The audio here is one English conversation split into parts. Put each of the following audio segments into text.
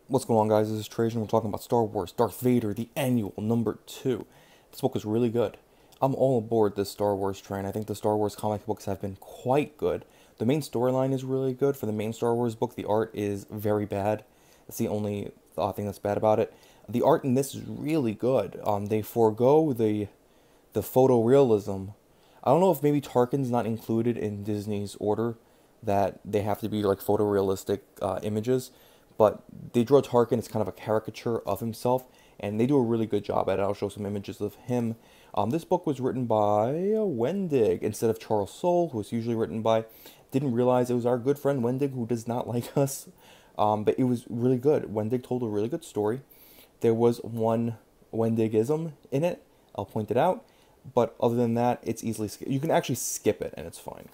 What's going on, guys? This is Trajan. We're talking about Star Wars Darth Vader, the Annual, number 2. This book is really good. I'm all aboard this Star Wars train. I think the Star Wars comic books have been quite good. The main storyline is really good. For the main Star Wars book, the art is very bad. That's the only thing that's bad about it. The art in this is really good. They forego the photorealism. I don't know if maybe Tarkin's not included in Disney's order that they have to be like photorealistic images, but they draw Tarkin as kind of a caricature of himself, and they do a really good job at it. I'll show some images of him. This book was written by Wendig instead of Charles Soule, who was usually written by. Didn't realize it was our good friend Wendig, who does not like us, but it was really good. Wendig told a really good story. There was one Wendigism in it. I'll point it out. But other than that, it's easily you can actually skip it and it's fine.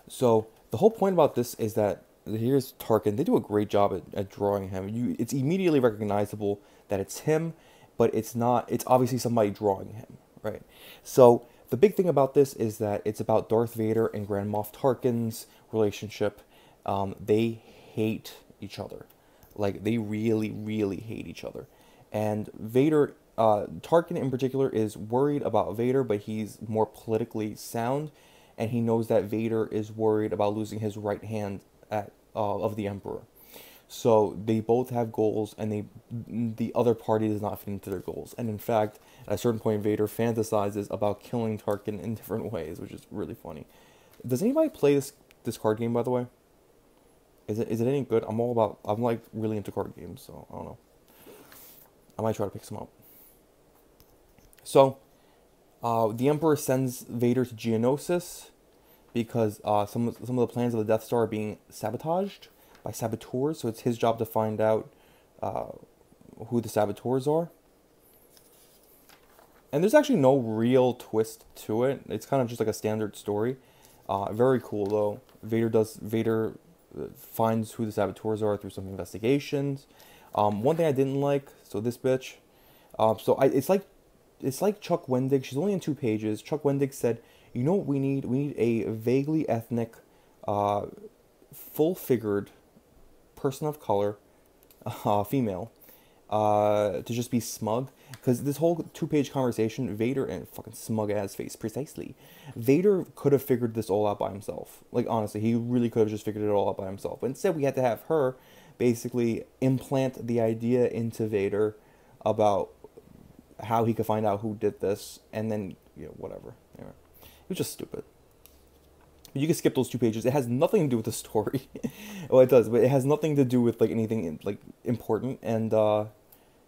So the whole point about this is that here's Tarkin. They do a great job at drawing him. It's immediately recognizable that it's him, but it's not. It's obviously somebody drawing him, right? So the big thing about this is that it's about Darth Vader and Grand Moff Tarkin's relationship. They hate each other, like they really, really hate each other. And Vader, Tarkin in particular, is worried about Vader, but he's more politically sound, and he knows that Vader is worried about losing his right hand of the Emperor. So they both have goals, and the other party does not fit into their goals. And in fact, at a certain point, Vader fantasizes about killing Tarkin in different ways, which is really funny. Does anybody play this card game, by the way? Is it any good? I'm like really into card games, so I don't know. I might try to pick some up. So, the Emperor sends Vader to Geonosis because some of the plans of the Death Star are being sabotaged by saboteurs. So it's his job to find out who the saboteurs are. And there's actually no real twist to it. It's kind of just like a standard story. Very cool though. Vader finds who the saboteurs are through some investigations. One thing I didn't like, so this bitch. It's like Chuck Wendig. She's only in 2 pages. Chuck Wendig said, "You know what we need? We need a vaguely ethnic, full-figured person of color, female, to just be smug." Because this whole 2-page conversation, Vader and fucking smug ass face, precisely. Vader could have figured this all out by himself. Like honestly, he really could have just figured it all out by himself. But instead, we had to have her basically implant the idea into Vader about how he could find out who did this, and then whatever. Anyway, it was just stupid. But you can skip those 2 pages. It has nothing to do with the story. Well, it does, but it has nothing to do with like anything like important. And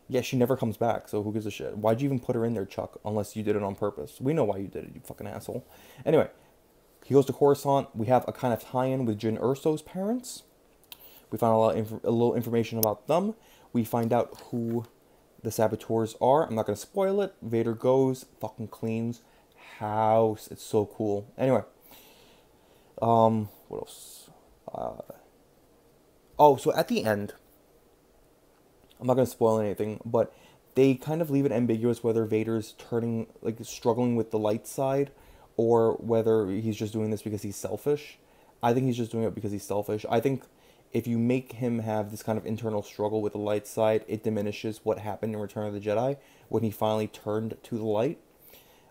yeah, she never comes back. So who gives a shit? Why'd you even put her in there, Chuck? Unless you did it on purpose. We know why you did it, you fucking asshole. Anyway, he goes to Coruscant. We have a kind of tie-in with Jyn Erso's parents. We find a little information about them. We find out who the saboteurs are. I'm not going to spoil it. Vader goes, fucking cleans house. It's so cool. Anyway, what else? Oh, so at the end, I'm not going to spoil anything, but they kind of leave it ambiguous whether Vader's struggling with the light side, or whether he's just doing this because he's selfish. I think he's just doing it because he's selfish. I think if you make him have this kind of internal struggle with the light side, it diminishes what happened in Return of the Jedi when he finally turned to the light.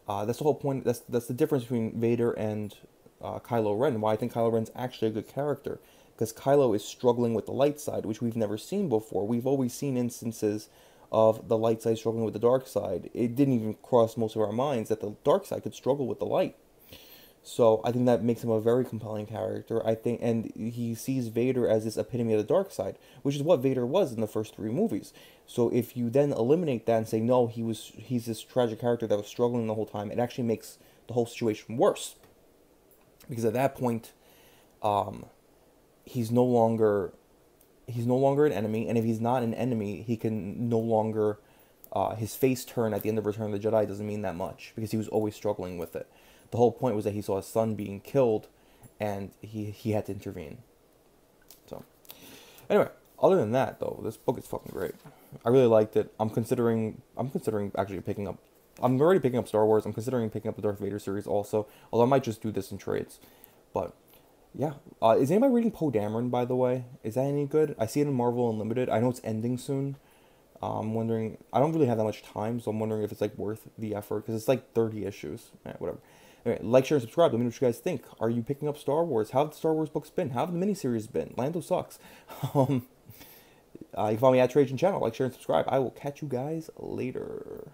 That's the whole point. That's the difference between Vader and Kylo Ren. Why I think Kylo Ren's actually a good character, because Kylo is struggling with the light side, which we've never seen before. We've always seen instances of the light side struggling with the dark side. It didn't even cross most of our minds that the dark side could struggle with the light. So I think that makes him a very compelling character. I think, and he sees Vader as this epitome of the dark side, which is what Vader was in the first 3 movies. So if you then eliminate that and say no, he's this tragic character that was struggling the whole time, it actually makes the whole situation worse. Because at that point, he's no longer an enemy, and if he's not an enemy, he can no longer his face turn at the end of Return of the Jedi doesn't mean that much because he was always struggling with it. The whole point was that he saw his son being killed, and he had to intervene. So, anyway, other than that, though, this book is fucking great. I really liked it. I'm considering actually picking up. I'm already picking up Star Wars. I'm considering picking up the Darth Vader series also. Although I might just do this in trades, but Yeah. Is anybody reading Poe Dameron, by the way? Is that any good? I see it in Marvel Unlimited. I know it's ending soon. I'm wondering. I don't really have that much time, so I'm wondering if it's like worth the effort because it's like 30 issues. Whatever. Anyway, like, share, and subscribe. Let me know what you guys think. Are you picking up Star Wars? How have the Star Wars books been? How have the miniseries been? Lando sucks. Um, you can follow me at Trajan Channel. Like, share, and subscribe. I will catch you guys later.